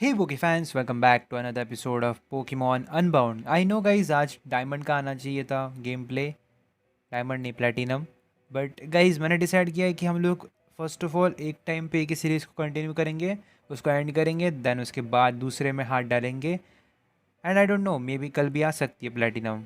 Hey Poke fans, welcome back to another episode of Pokemon unbound. I know guys, आज Diamond का आना चाहिए था गेम प्ले। डायमंड नहीं, प्लेटिनम। बट गाइज मैंने डिसाइड किया है कि हम लोग फर्स्ट ऑफ ऑल एक टाइम पे एक ही सीरीज़ को कंटिन्यू करेंगे, उसको एंड करेंगे, देन उसके बाद दूसरे में हाथ डालेंगे। And I don't no, may be कल भी आ सकती है प्लेटिनम।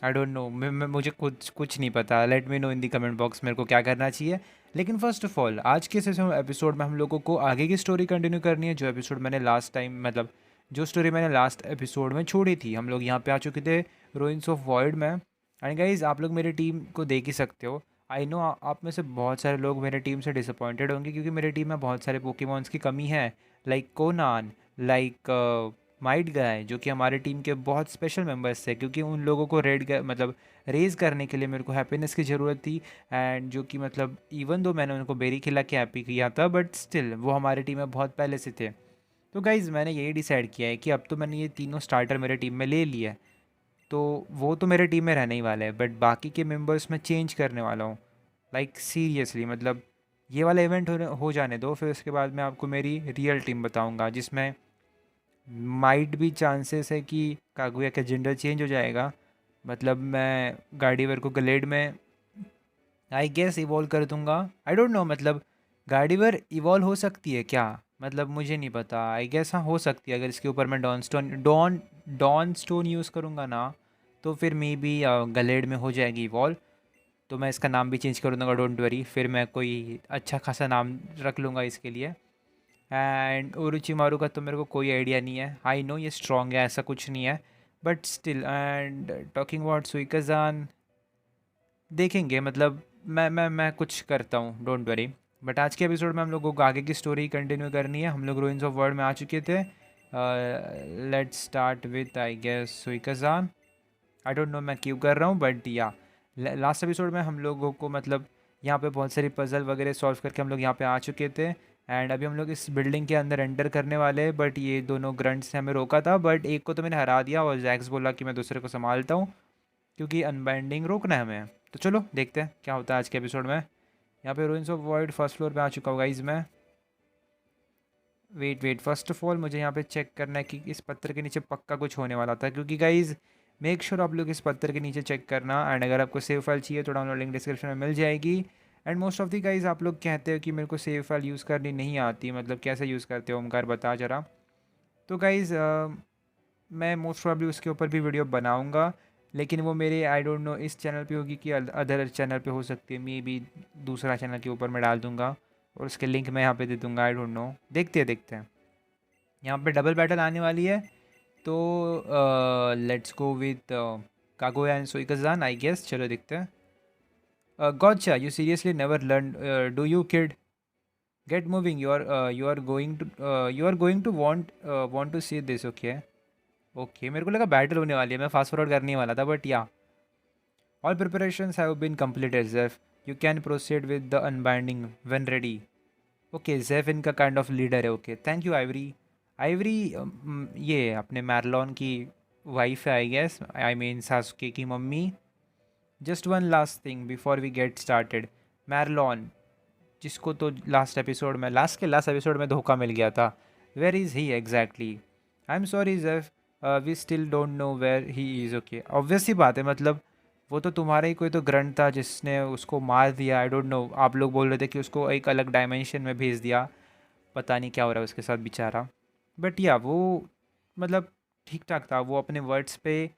आई डोंट नो, मुझे कुछ कुछ नहीं पता। लेट मी नो इन दी कमेंट बॉक्स मेरे को क्या करना चाहिए। लेकिन फर्स्ट ऑफ ऑल आज के सेशन एपिसोड में हम लोगों को आगे की स्टोरी कंटिन्यू करनी है, जो एपिसोड मैंने लास्ट टाइम मतलब जो स्टोरी मैंने लास्ट एपिसोड में छोड़ी थी। हम लोग यहाँ पे आ चुके थे रूइंस ऑफ वॉइड में। एंड गाइज, आप लोग मेरी टीम को देख ही सकते हो। आई नो आप में से बहुत सारे लोग मेरे टीम से डिसअपॉइंटेड होंगे, क्योंकि मेरी टीम में बहुत सारे पोकेमॉन्स की कमी है। Like Connon, like Might Guy, जो कि हमारे टीम के बहुत स्पेशल मेंबर्स थे, क्योंकि उन लोगों को मतलब रेज़ करने के लिए मेरे को हैप्पीनेस की ज़रूरत थी। एंड जो कि मतलब इवन दो मैंने उनको बेरी खिला के हैप्पी किया था, बट स्टिल वो हमारी टीम में बहुत पहले से थे। तो गाइज़ मैंने यही डिसाइड किया है कि अब तो मैंने ये तीनों स्टार्टर मेरे टीम में ले लिया है, तो वो तो मेरे टीम में रहने ही वाले हैं, बट बाकी के मेंबर्स मैं चेंज करने वाला हूँ। लाइक सीरियसली, मतलब ये वाला इवेंट हो जाने दो, फिर उसके बाद मैं आपको मेरी रियल टीम बताऊँगा, जिसमें माइट भी चांसेस है कि कागुया का जेंडर चेंज हो जाएगा। मतलब मैं गार्डीवर को ग्लेड में आई गेस इवॉल्व कर दूंगा। आई डोंट नो, मतलब गार्डीवर इवॉल्व हो सकती है क्या? मतलब मुझे नहीं पता। आई गेस हाँ, हो सकती है। अगर इसके ऊपर मैं डॉन स्टोन यूज़ करूँगा ना, तो फिर मे बी ग्लेड में हो जाएगी इवॉल्व। तो मैं इसका नाम भी चेंज कर दूंगा, डोंट वरी। फिर मैं कोई अच्छा खासा नाम रख लूँगा इसके लिए। एंड ओरोचिमारू का तो मेरे को कोई आइडिया नहीं है। आई नो ये स्ट्रॉन्ग है, ऐसा कुछ नहीं है, but still. And talking about सुइकाजान, देखेंगे। मतलब मैं कुछ करता हूँ, डोंट वरी। बट आज के एपिसोड में हम लोगों को आगे की स्टोरी कंटिन्यू करनी है। हम लोग रूइंस ऑफ वर्ल्ड में आ चुके थे। Let's start with I guess सुइकाजान। आई डोंट नो मैं क्यों कर रहा हूँ, बट या लास्ट एपिसोड में हम लोगों को मतलब यहाँ पे बहुत सारी पजल वगैरह सॉल्व करके हम लोग यहाँ पे आ चुके थे। एंड अभी हम लोग इस बिल्डिंग के अंदर एंटर करने वाले हैं, बट ये दोनों ग्रंट्स ने हमें रोका था। बट एक को तो मैंने हरा दिया, और जैक्स बोला कि मैं दूसरे को संभालता हूँ, क्योंकि अनबाइंडिंग रोकना है हमें। तो चलो देखते हैं क्या होता है आज के एपिसोड में। यहाँ पे ruins of void first floor पे आ चुका हूँ गाइज मैं। Wait wait, first of all मुझे यहाँ पे चेक करना है कि इस पत्थर के नीचे पक्का कुछ होने वाला था, क्योंकि गाइज मेक श्योर आप लोग इस पत्थर के नीचे चेक करना। एंड अगर आपको सेव फाइल चाहिए तो डाउनलोड लिंक डिस्क्रिप्शन में मिल जाएगी। And most of the guys आप लोग कहते हो कि मेरे को सेव फाइल यूज़ करनी नहीं आती, मतलब कैसे यूज़ करते हो ओमकार, बता जरा। तो गाइज मैं मोस्ट प्रॉब्ली उसके ऊपर भी वीडियो बनाऊंगा, लेकिन वो मेरे आई डोंट नो इस चैनल पे होगी कि अदर चैनल पे हो सकती है। मे बी दूसरा चैनल के ऊपर मैं डाल दूंगा, और उसके लिंक मैं यहाँ पे दे दूंगा। आई डोंट नो, देखते हैं। यहाँ पे डबल बैटल आने वाली है, तो लेट्स गो विथ कागोया एंड सोइकाजान आई गेस। चलो देखते हैं। Gotcha, you seriously never learn, do you kid? Get moving, you are going to want to see this, okay. Okay, मेरे को लगा बैटल होने वाली है, मैं फास्ट फॉरवर्ड करने ही वाला था, बट या all preparations have been completed Jeff, you can proceed with the unbinding when ready. Okay, Jeff इनका काइंड ऑफ लीडर है। Okay, thank you Ivory. Ivory ये अपने मैरलॉन की वाइफ है I guess, I mean Sasuke की मम्मी। Just one last thing before we get started. Marlon, जिसको तो लास्ट एपिसोड में धोखा मिल गया था, where is he exactly? I am sorry Jeff, we still don't know where he is. Okay, obvious ही बात है, मतलब वो तो तुम्हारा ही कोई तो ग्रंथ था जिसने उसको मार दिया। आई डोंट नो, आप लोग बोल रहे थे कि उसको एक अलग डायमेंशन में भेज दिया। पता नहीं क्या हो रहा है उसके साथ बेचारा। बट या वो मतलब ठीक ठाक था, वो अपने वर्ड्स पे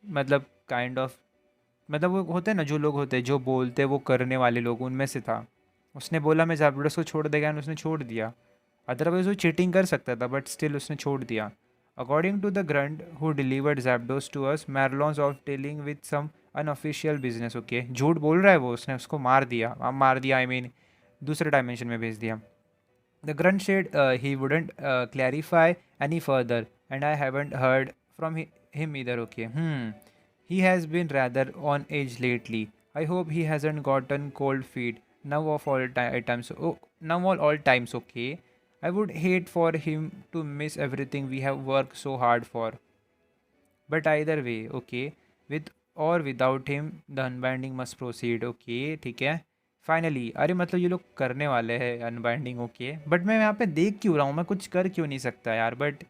मतलब काइंड ऑफ, मतलब वो होते हैं ना, जो लोग होते हैं जो बोलते हैं वो करने वाले लोग, उनमें से था। उसने बोला मैं ज़ैब्रोस को छोड़ देगा, एंड उसने छोड़ दिया। अदरवाइज वो चीटिंग कर सकता था, बट स्टिल उसने छोड़ दिया। According to the grunt who delivered Zapdos to us, Marlon's off tending with some unofficial business. Okay, झूठ बोल रहा है वो, उसने उसको मार दिया, आई मीन दूसरे डायमेंशन में भेज दिया। The grunt said he wouldn't clarify any further, and I haven't heard from him either. Okay. He has been rather on edge lately. I hope he hasn't gotten cold feet now of all times. Oh, now all times. Okay. I would hate for him to miss everything we have worked so hard for. But either way, okay, with or without him, the unbinding must proceed. Okay, ठीक है. Finally, अरे मतलब ये लोग करने वाले हैं अनबाइंडिंग, okay, but मैं यहाँ पे देख क्यों रहा हूँ, मैं कुछ कर क्यों नहीं सकता यार, बट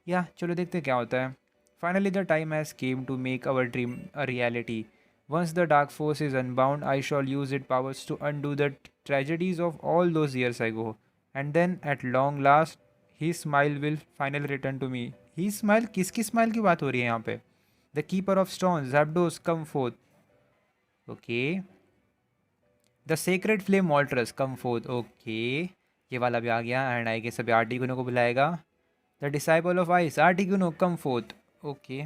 या चलो देखते हैं क्या होता है. Finally the time has come to make our dream a reality. Once the dark force is unbound, I shall use its powers to undo the tragedies of all those years ago. And then, at long last, his smile will finally return to me. His smile? किसकी smile की बात हो रही है यहाँ पे? The keeper of stones, Zapdos, come forth. Okay. The sacred flame Moltres come forth, okay, ये वाला भी आ गया. एंड आई गेस अभी आर्टिकुनो को बुलाएगा. The disciple of ice, Articuno come forth, okay.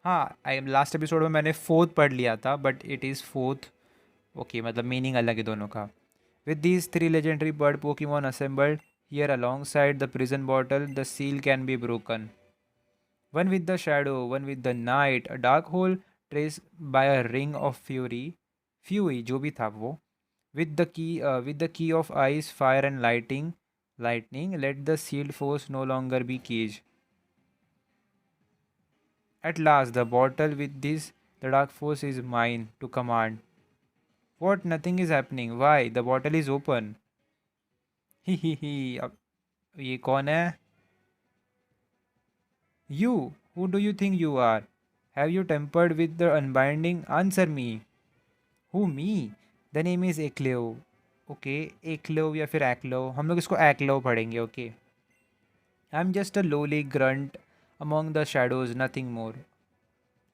हाँ, आई लास्ट एपिसोड में मैंने फोर्थ पढ़ लिया था, but it is fourth, okay, मतलब मीनिंग अलग है दोनों का. With these three legendary bird Pokemon assembled here alongside the prison bottle, the seal can be broken. One with the shadow, one with the night, a dark hole trace by a ring of fury, फ्यूई जो भी था वो. With the key of ice, fire, and lightning, let the sealed force no longer be caged. At last, the bottle with this, the dark force is mine to command. What? Nothing is happening. Why? The bottle is open. He he he. अब ये कौन है? You. Who do you think you are? Have you tempered with the unbinding? Answer me. Who me? The name is Ekleo. Okay, एकलो या फिर एक्लो, हम लोग इसको एक्लो पढ़ेंगे, okay. I am just a lolly grunt among the shadows, nothing more.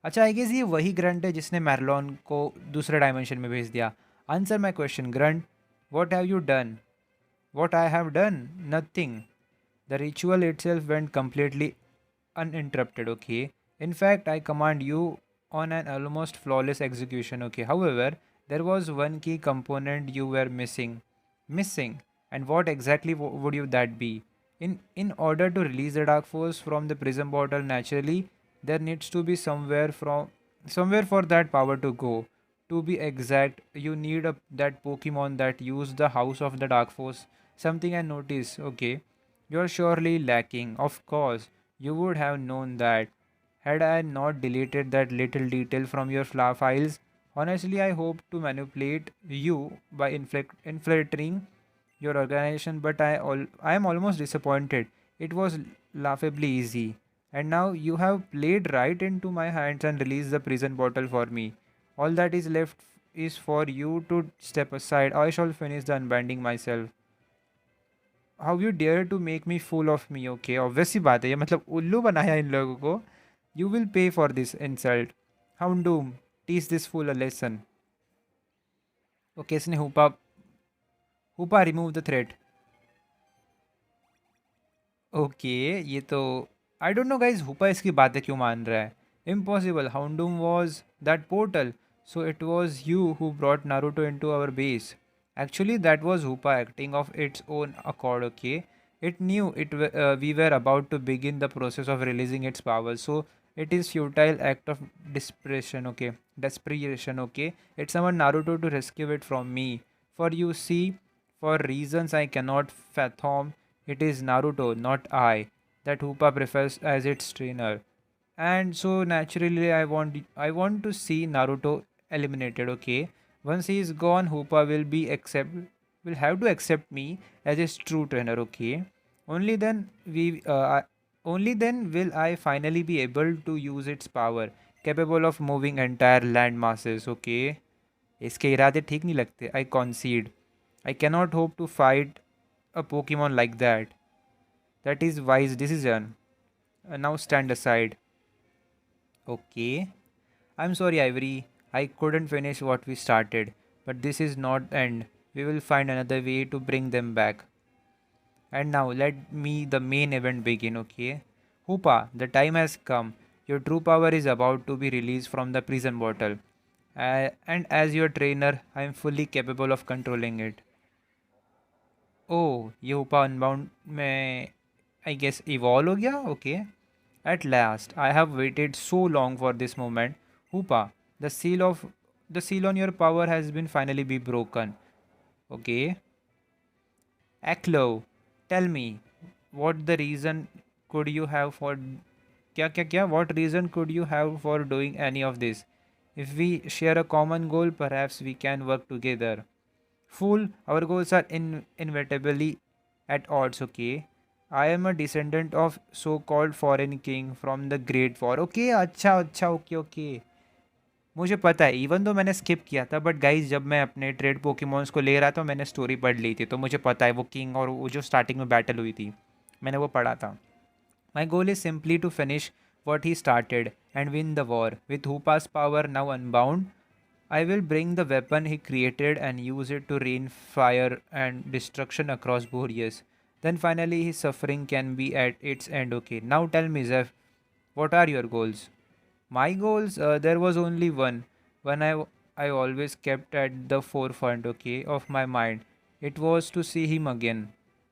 अच्छा, आई गेस ये वही ग्रंट है जिसने मैरलॉन को दूसरे डायमेंशन में भेज दिया. Answer my question grunt. What have you done? What I have done? Nothing. The ritual it self went completely uninterrupted, okay. In fact, I command you on an almost flawless execution, okay. However, there was one key component you were missing. And what exactly would you that be? In order to release the dark force from the prison bottle naturally, there needs to be somewhere for that power to go. To be exact, you need that Pokemon that used the house of the dark force. Something I noticed, okay. You're surely lacking, of course. You would have known that had I not deleted that little detail from your files. Honestly, I hope to manipulate you by infiltrating your organization, but I am almost disappointed. It was laughably easy. And now you have played right into my hands and released the prison bottle for me. All that is left is for you to step aside. I shall finish the unbinding myself. How you dare to make me fool of me, okay, obvious सी बात है, ये मतलब उल्लू बनाया इन लोगों को. You will pay for this insult. Houndoom, teach this fool a lesson. Okay, इसने Hoopa Hoopa remove the threat. Okay, ये तो I don't know guys, Hoopa इसकी बातें क्यों मान रहा है. Impossible, Houndoom was that portal, so it was you who brought Naruto in to our base. Actually, that was Hoopa acting of its own accord, okay? It knew we were about to begin the process of releasing its powers, so it is futile act of desperation, okay? Desperation, okay? It summoned Naruto to rescue it from me. For you see, for reasons I cannot fathom, it is Naruto, not I, that Hoopa prefers as its trainer. And so naturally, I want to see Naruto eliminated, okay? Once he is gone, Hoopa will have to accept me as his true trainer, okay? Only then only then will I finally be able to use its power, capable of moving entire land masses, okay? इसके इरादे ठीक नहीं लगते. I concede. I cannot hope to fight a Pokemon like that. That is wise decision. Now stand aside. Okay. I'm sorry, Ivory. I couldn't finish what we started, but this is not end. We will find another way to bring them back. And now let me the main event begin, okay? Hoopa, the time has come. Your true power is about to be released from the prison bottle. And as your trainer, I am fully capable of controlling it. Oh, ये Hoopa Unbound में I guess evolve हो गया? Okay. At last, I have waited so long for this moment. Hoopa, the seal on your power has been finally be broken. Okay. Aklo, tell me, what the reason could you have for क्या what reason could you have for doing any of this? If we share a common goal, perhaps we can work together. Fool, our goals are inevitably at odds, okay? I am a descendant of so-called foreign king from the Great War. Okay, अच्छा अच्छा, okay okay, मुझे पता है। Even तो मैंने skip किया था, but guys जब मैं अपने ट्रेड पोकेमॉन्स को ले रहा था मैंने स्टोरी पढ़ ली थी, तो मुझे पता है वो किंग और वो जो स्टार्टिंग में बैटल हुई थी मैंने वो पढ़ा था। My goal is simply to finish what he started and win the war with Hoopa's power now unbound. I will bring the weapon he created and use it to rain fire and destruction across Boreas. Then finally his suffering can be at its end. Okay, now tell me, Zeph, what are your goals? My goals, there was only one. One I always kept at the forefront, okay, of my mind. It was to see him again.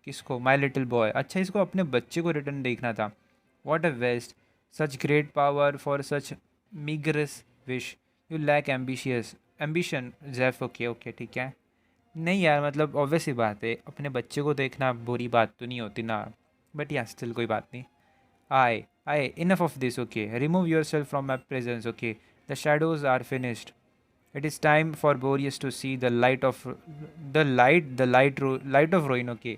किसको? My little boy. अच्छा, इसको अपने बच्चे को return देखना था. What a waste. Such great power for such meager wish. You lack ambitious ambition, Zeph. Okay, okay, ठीक है. नहीं यार, मतलब ऑब्वियस ही बात है, अपने बच्चे को देखना बुरी बात तो नहीं होती ना. बट या स्टिल कोई बात नहीं. Enough of this, okay? Remove yourself from my presence, okay? The shadows are finished. It is time for Boreas to see the light of light of ruin, okay?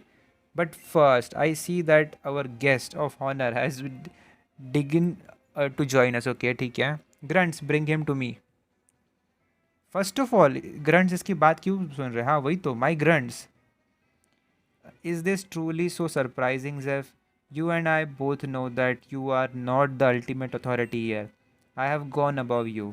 But first, I see that our guest of honor has digging to join us, okay? ठीक है? Grunts, bring him to me. First of all, Grunts इसकी बात क्यों सुन रहे हैं? हाँ वही तो, my Grunts. Is this truly so surprising, Zeph? You and I both know that you are not the ultimate authority here. I have gone above you.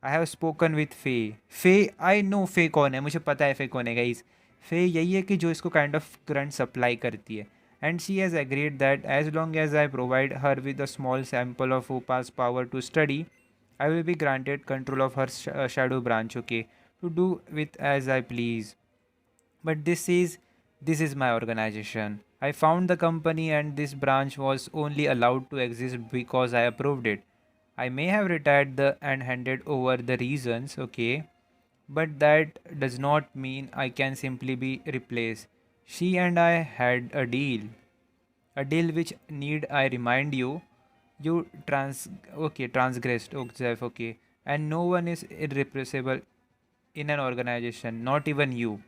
I have spoken with Faye. Faye, I know Faye कौन है, मुझे पता है Faye कौन है guys. Faye यही है कि जो इसको kind of current supply करती है. And she has agreed that as long as I provide her with a small sample of Upa's power to study, I will be granted control of her shadow branch, okay, to do with as I please. But this is my organization. I found the company and this branch was only allowed to exist because I approved it. I may have retired and handed over the reasons, okay, but that does not mean I can simply be replaced. She and I had a deal which need I remind you, you transgressed, okay, and no one is irrepressible in an organization, not even you.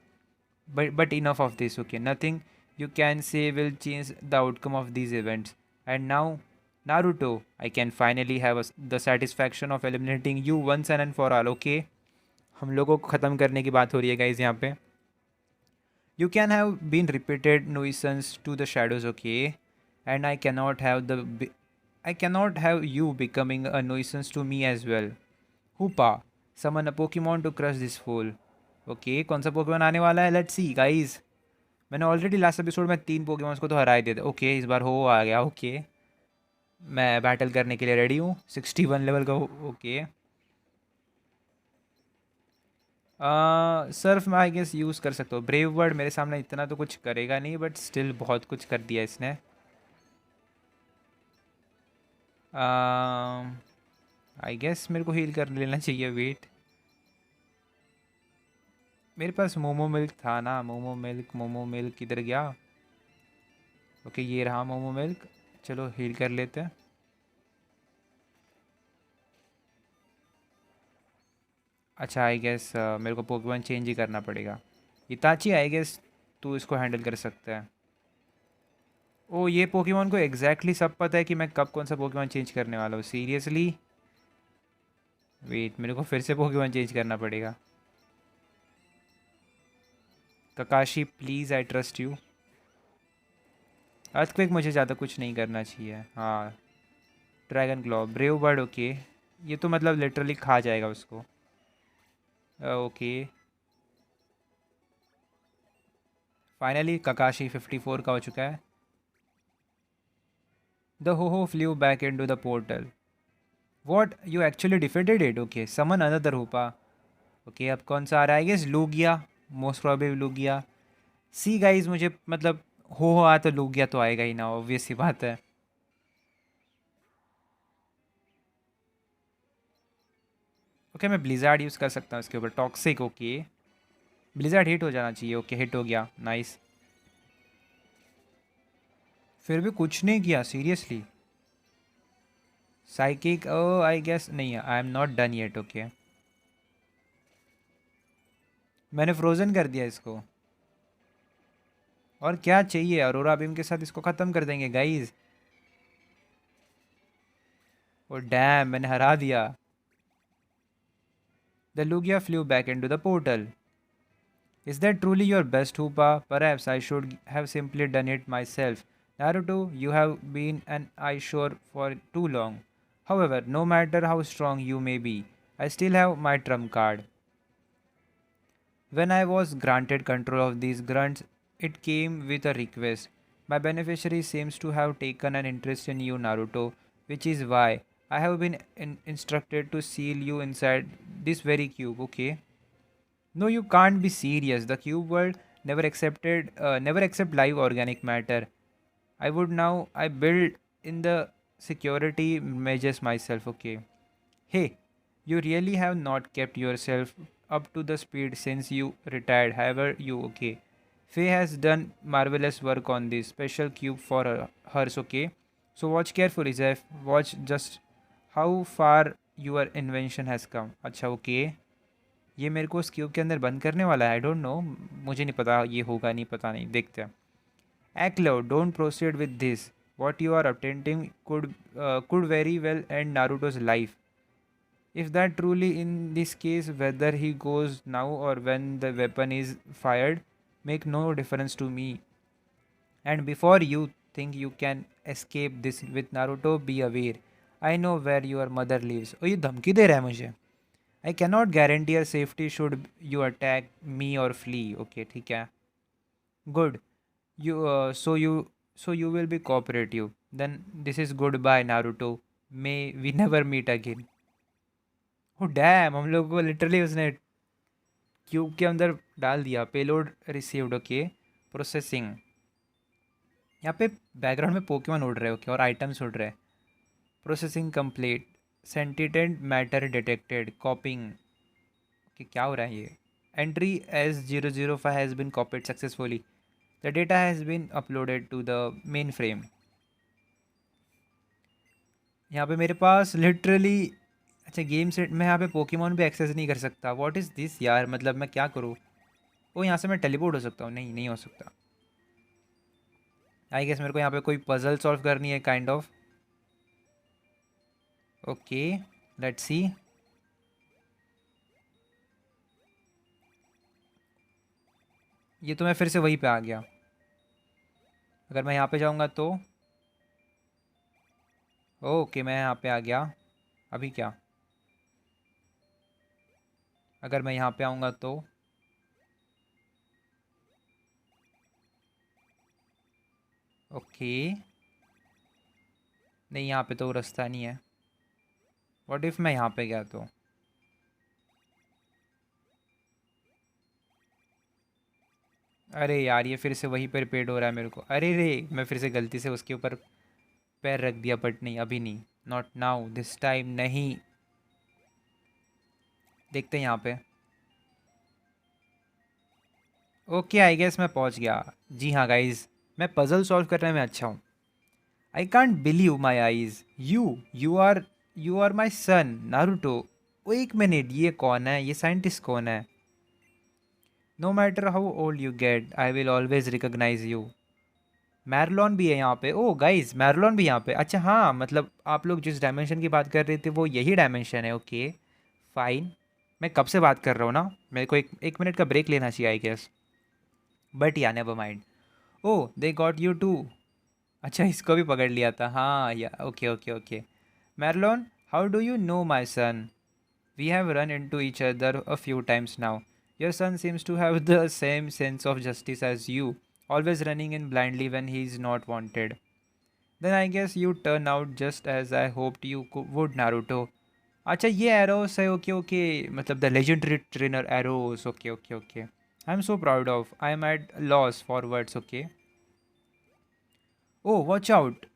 But enough of this, okay? Nothing you can say will change the outcome of these events. And now, Naruto, I can finally have the satisfaction of eliminating you once and for all, okay? हम लोगों को ख़त्म करने की बात हो रही है गाइज यहाँ पे. You can have been repeated nuisance to the shadows, okay? And I cannot have you becoming a nuisance to me as well. Hoopa, summon a Pokemon to crush this fool. Okay, कौन सा Pokemon आने वाला है? Let's see guys. मैंने already last episode में 3 Pokémons को तो हरा ही दिए थे. ओके, इस बार हो आ गया. ओके, मैं बैटल करने के लिए रेडी हूँ. 61 लेवल का. ओके, सर्फ मैं आई गेस यूज़ कर सकता हूँ. ब्रेव वर्ड मेरे सामने इतना तो कुछ करेगा नहीं, बट स्टिल बहुत कुछ कर दिया इसने. आई गेस मेरे को हील कर लेना चाहिए. वेट, मेरे पास मोमो मिल्क था ना. मोमो मिल्क किधर गया? ओके, ये रहा मोमो मिल्क. चलो हील कर लेते हैं. अच्छा, आई गेस मेरे को पोकेमॉन चेंज ही करना पड़ेगा. इताची, आई गेस तू इसको हैंडल कर सकता है. ओ, ये पोकेमॉन को एग्जैक्टली सब पता है कि मैं कब कौन सा पोकेमॉन चेंज करने वाला हूँ. सीरियसली, वेट, मेरे को फिर से पोकेमॉन चेंज करना पड़ेगा. Kakashi please, I trust you. Earthquake मुझे ज़्यादा कुछ नहीं करना चाहिए. हाँ, dragon claw, brave bird, okay. ये तो मतलब लिटरली खा जाएगा उसको. ओके, फाइनली ककाशी 54 का हो चुका है. The Ho-Oh flew back into the portal. What, you actually defeated it? Okay, summon another Hoopa. Okay, अब कौन सा आ रहा है? Guess Lugia, most probably Lugia. See guys, मुझे मतलब हो आ तो लूगिया तो आएगा ही ना, ऑब्वियस सी बात है. ओके, मैं ब्लिजार्ड यूज़ कर सकता हूँ इसके ऊपर. Toxic, okay. ब्लिजार्ड हिट हो जाना चाहिए. ओके, हिट हो गया. नाइस. फिर भी कुछ नहीं किया, seriously. Psychic, oh I guess नहीं, I am not done yet. Okay, मैंने फ्रोज़न कर दिया इसको। और क्या चाहिए, अरोरा बीम के साथ इसको ख़त्म कर देंगे गाइस। ओ डैम, मैंने हरा दिया। The Lugia flew back into the portal. Is that truly your best, Hoopa? Perhaps I should have simply done it myself. Naruto, you have been an eyesore for too long. However, no matter how strong you may be, I still have my trump card. When I was granted control of these grunts, it came with a request. My beneficiary seems to have taken an interest in you, Naruto, which is why I have been instructed to seal you inside this very cube, okay? No, you can't be serious. The cube world never accept live organic matter. I build in the security measures myself, okay? Hey, you really have not kept yourself up to the speed since you retired, however you okay? Faye has done marvelous work on this special cube for hers, okay? So watch carefully, Zeph. Watch just how far your invention has come. अच्छा, okay. ये मेरे को उस cube के अंदर बंद करने वाला है। आई डोंट नो, मुझे नहीं पता ये होगा नहीं, पता नहीं, देखते हैं। एक्लो, don't proceed with this. What you are attempting could very well end Naruto's life. If that truly in this case, whether he goes now or when the weapon is fired, make no difference to me. And before you think you can escape this with Naruto, be aware. I know where your mother lives. ओ ये धमकी दे रहा है मुझे। I cannot guarantee your safety should you attack me or flee. Okay, ठीक है. Good. You will be cooperative. Then this is goodbye, Naruto. May we never meet again. Oh damn, हम लोगों को लिटरली उसने क्यूब के अंदर डाल दिया। Payload received, okay. प्रोसेसिंग। यहाँ पे बैकग्राउंड में पोकेमॉन उड़ रहे हैं, ओके, और आइटम्स उड़ रहे हैं। Processing complete. Sentient matter detected. Copying. कि क्या हो रहा है ये। Entry S005 has been copied successfully. The data has been uploaded to the mainframe. यहाँ पे मेरे पास लिटरली, अच्छा गेम सेट में यहाँ पे पोकेमॉन भी एक्सेस नहीं कर सकता। व्हाट इज़ दिस यार, मतलब मैं क्या करूँ। ओ यहाँ से मैं टेलीपोर्ट हो सकता हूँ, नहीं नहीं हो सकता। आई गेस मेरे को यहाँ पे कोई पजल सॉल्व करनी है kind of. Okay, let's see. ये तो मैं फिर से वहीं पे आ गया। अगर मैं यहाँ पे जाऊँगा तो ओके, मैं यहाँ पे आ गया। अभी क्या, अगर मैं यहाँ पे आऊँगा तो ओके, नहीं यहाँ पे तो रास्ता नहीं है। व्हाट इफ़ मैं यहाँ पे गया तो। अरे यार, ये फिर से वहीं पर रिपीट हो रहा है मेरे को। अरे रे, मैं फिर से गलती से उसके ऊपर पैर रख दिया, बट नहीं, अभी नहीं। नॉट नाउ, दिस टाइम नहीं। देखते हैं यहाँ पे। ओके, आई गेस मैं पहुँच गया। जी हाँ गाइज, मैं पज़ल सॉल्व करने में अच्छा हूँ। I can't believe my eyes. You are my son Naruto. Oh एक मिनट, ये कौन है, ये साइंटिस्ट कौन है। No matter how old you get, I will always recognize you. Marlon भी है यहाँ पे। ओ गाइज, मैरलॉन भी यहाँ पे। अच्छा हाँ, मतलब आप लोग जिस डायमेंशन की बात कर रहे थे वो यही डायमेंशन है, ओके फाइन। मैं कब से बात कर रहा हूँ ना, मेरे को एक मिनट का ब्रेक लेना चाहिए आई गेस। बट या never mind. Oh they got you too. अच्छा, इसको भी पकड़ लिया था, हाँ या okay okay okay. Marlon, how do you know my son? We have run into each other a few times now. Your son seems to have the same sense of justice as you, always running in blindly when he is not wanted. Then I guess you turn out just as I hoped you would, Naruto. अच्छा ये Eros है, okay okay, मतलब the legendary trainer Eros, okay okay okay. I am so proud of, I am at loss for words, okay. Oh watch out,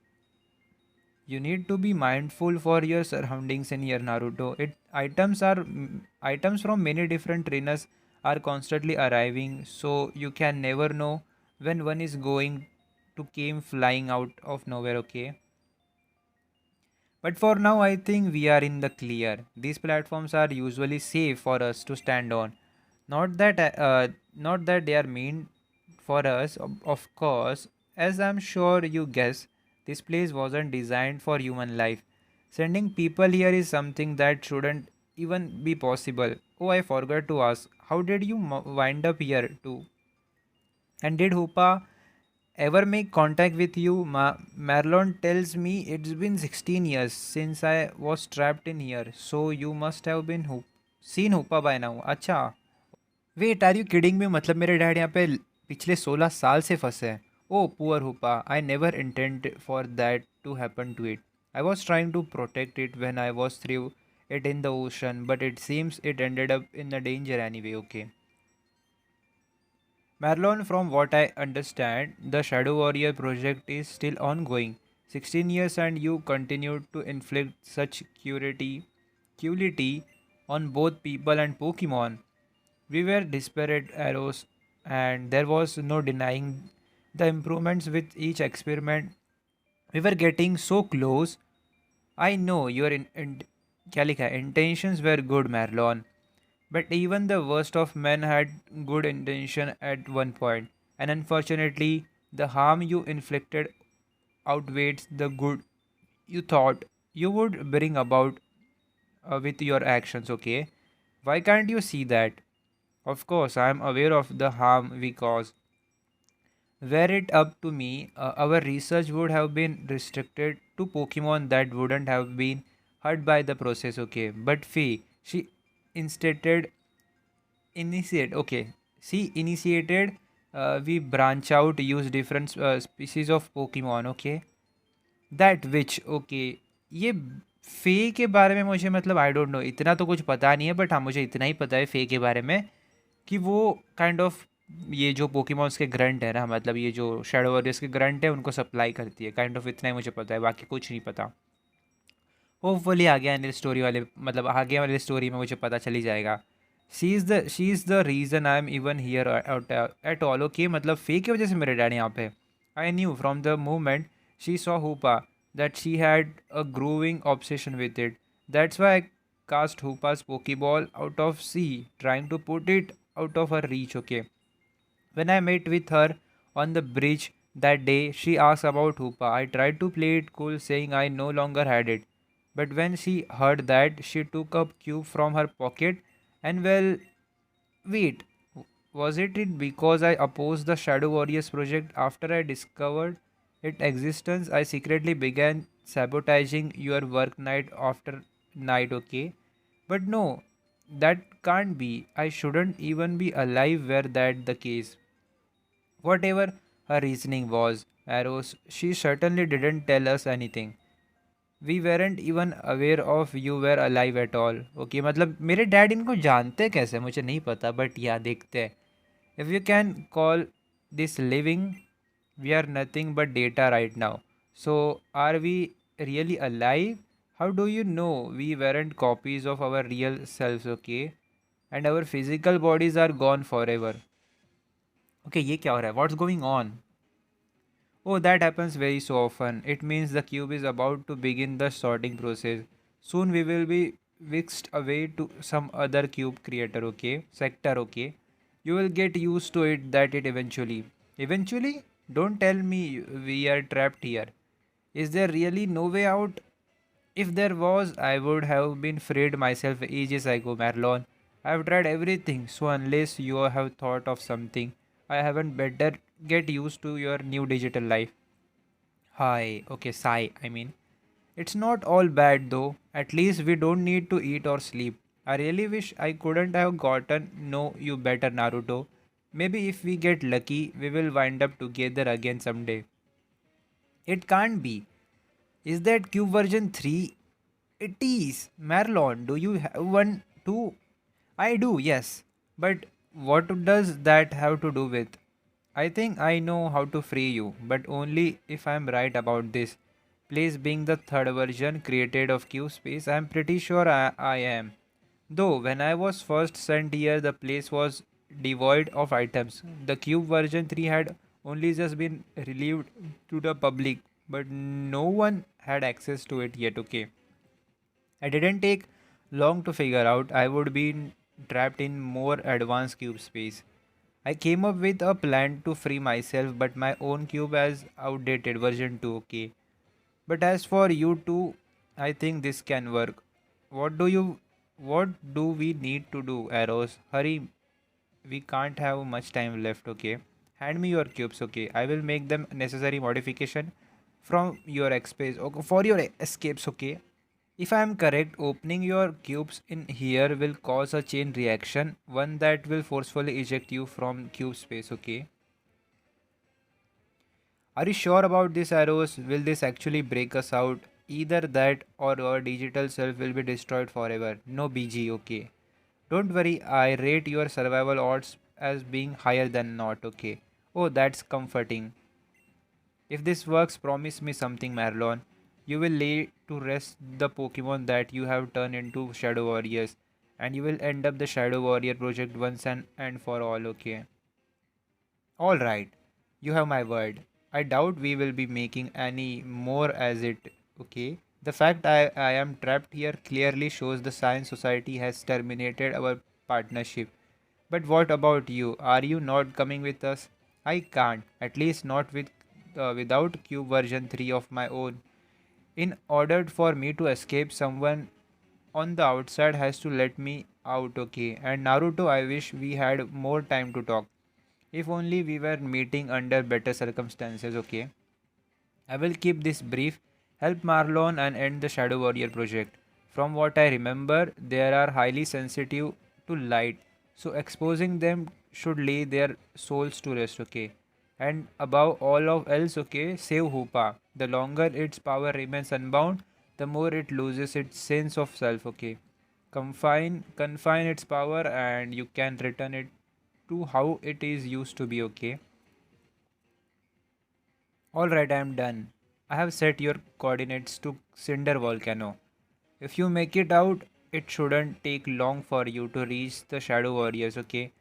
you need to be mindful for your surroundings in here, Naruto. Items from many different trainers are constantly arriving, so you can never know when one is going to came flying out of nowhere, okay? But for now, I think we are in the clear. These platforms are usually safe for us to stand on. Not that they are mean for us, of course. As I'm sure you guess, this place wasn't designed for human life. Sending people here is something that shouldn't even be possible. Oh, I forgot to ask, how did you wind up here too? And did Hoopa ever make contact with you? Marlon tells me it's been 16 years since I was trapped in here, so you must have been seen Hoopa by now. अच्छा, wait are you kidding me? मतलब मेरे dad यहाँ पे पिछले 16 साल से फंसे हैं. Oh poor Hoopa, I never intend for that to happen to it. I was trying to protect it when I was through it in the ocean, but it seems it ended up in the danger anyway. Okay, Marlon, from what I understand, the Shadow Warrior project is still ongoing. 16 years and you continue to inflict such cruelty on both people and Pokemon. We were disparate arrows, and there was no denying the improvements with each experiment. We were getting so close. I know your Calica intentions were good, Marlon, but even the worst of men had good intention at one point, and unfortunately, the harm you inflicted outweighs the good you thought you would bring about with your actions. Okay, why can't you see that? Of course, I am aware of the harm we cause. Were it up to me, our research would have been restricted to Pokemon that wouldn't have been hurt by the process, okay? But Fee, she instead she initiated, we branch out, use different species of Pokemon, okay? That which okay. ये फे के बारे में मुझे मतलब आई don't no, इतना तो कुछ पता नहीं है, बट हाँ मुझे इतना ही पता है फे के बारे में कि वो काइंड ऑफ ये जो पोकेमॉन्स के ग्रंट है ना, मतलब ये जो शैडो वॉरियर्स के ग्रंट है उनको सप्लाई करती है, काइंड ऑफ इतना ही मुझे पता है, बाकी कुछ नहीं पता. होपफुली आगे आने स्टोरी वाले मतलब आगे वाली स्टोरी में मुझे पता चल ही जाएगा. She is the reason I am even here at all. Okay, मतलब फे की वजह से मेरे डैड यहाँ पे. I knew from the moment she saw हुपा that she had a growing obsession with it. That's why I cast Hoopa's Pokeball out of sea, trying to put it out of her reach. Okay. When I met with her on the bridge that day, she asked about Hoopa. I tried to play it cool, saying I no longer had it. But when she heard that, she took a cube from her pocket and, well, wait, was it because I opposed the Shadow Warriors project after I discovered its existence? I secretly began sabotaging your work night after night, okay? But no, that can't be. I shouldn't even be alive were that the case. Whatever her reasoning was, Arrows, she certainly didn't tell us anything. We weren't even aware of you were alive at all. Okay, मतलब मेरे dad इनको जानते कैसे मुझे नहीं पता, but या देखते हैं. If you can call this living, we are nothing but data right now. So are we really alive? How do you know we weren't copies of our real selves? Okay, and our physical bodies are gone forever. Okay, ये क्या हो रहा है? What's going on? Oh, that happens very so often. It means the cube is about to begin the sorting process. Soon we will be whisked away to some other cube creator, okay? Sector, okay? You will get used to it that it eventually. Eventually? Don't tell me we are trapped here. Is there really no way out? If there was, I would have been freed myself ages ago, Marlon. I've tried everything, so unless you have thought of something, I haven't better get used to your new digital life. Hi, okay, sigh, I mean. It's not all bad though. At least we don't need to eat or sleep. I really wish I couldn't have gotten know you better, Naruto. Maybe if we get lucky, we will wind up together again someday. It can't be. Is that Cube version 3? It is. Marlon, do you have one too? I do, yes. But what does that have to do with? I think I know how to free you, but only if I'm right about this. Place being the third version created of Cube Space, I'm pretty sure I am. Though, when I was first sent here, the place was devoid of items. The Cube version 3 had only just been relieved to the public, but no one had access to it yet, okay? I didn't take long to figure out I would be. trapped in more advanced cube space. I came up with a plan to free myself, but my own cube has outdated version 2, okay? But as for you two, I think this can work. What do you what do we need to do, Arrows? Hurry, we can't have much time left, okay? Hand me your cubes, okay? I will make them necessary modification from your space, okay, for your escapes, okay? If I am correct, opening your cubes in here will cause a chain reaction, one that will forcefully eject you from cube space, okay? Are you sure about this, Arrows? Will this actually break us out? Either that or our digital self will be destroyed forever. No BG, okay? Don't worry, I rate your survival odds as being higher than not, okay? Oh, that's comforting. If this works, promise me something, Marlon. You will lay to rest the Pokemon that you have turned into Shadow Warriors, and you will end up the Shadow Warrior project once and for all, okay? Alright, you have my word. I doubt we will be making any more as it, okay? The fact I am trapped here clearly shows the Science Society has terminated our partnership. But what about you? Are you not coming with us? I can't, at least not without Cube version 3 of my own. In order for me to escape, someone on the outside has to let me out, okay? And Naruto, I wish we had more time to talk. If only we were meeting under better circumstances, okay? I will keep this brief. Help Marlon and end the Shadow Warrior project. From what I remember, they are highly sensitive to light, so exposing them should lay their souls to rest, okay? And above all of else, okay, save Hoopa. The longer its power remains unbound, the more it loses its sense of self, okay? Confine its power and you can return it to how it is used to be, okay? Alright, I am done. I have set your coordinates to Cinder Volcano. If you make it out, it shouldn't take long for you to reach the Shadow Warriors, okay?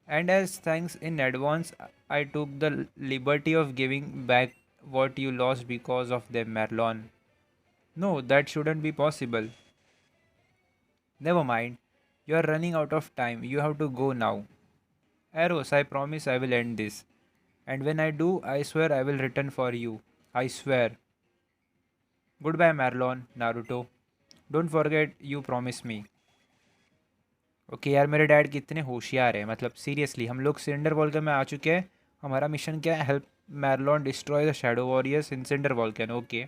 And as thanks in advance, I took the liberty of giving back what you lost because of them, Marlon. No, that shouldn't be possible. Never mind. You are running out of time. You have to go now. Arrows, I promise I will end this. And when I do, I swear I will return for you. I swear. Goodbye, Marlon, Naruto. Don't forget you promise me. Okay यार मेरे dad कितने होशियार हैं मतलब seriously हम लोग cylinder वॉल्कन में आ चुके हैं. हमारा मिशन क्या है? Help Marlon destroy the shadow warriors in cylinder Volcan, okay.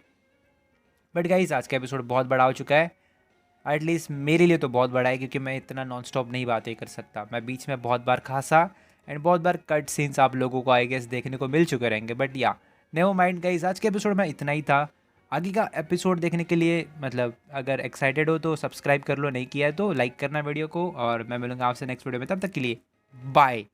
But guys आज का एपिसोड बहुत बड़ा हो चुका है. एटलीस्ट मेरे लिए तो बहुत बड़ा है क्योंकि मैं इतना नॉन स्टॉप नहीं बातें कर सकता. मैं बीच में बहुत बार खासा एंड बहुत बार कट सीन्स आप लोगों को आई गेस देखने को मिल चुके रहेंगे. बट या नेवर माइंड गाइज, आज के एपिसोड में इतना ही था. आगे का एपिसोड देखने के लिए मतलब अगर एक्साइटेड हो तो सब्सक्राइब कर लो, नहीं किया है तो लाइक करना वीडियो को. और मैं मिलूंगा आपसे नेक्स्ट वीडियो में, तब तक के लिए बाय.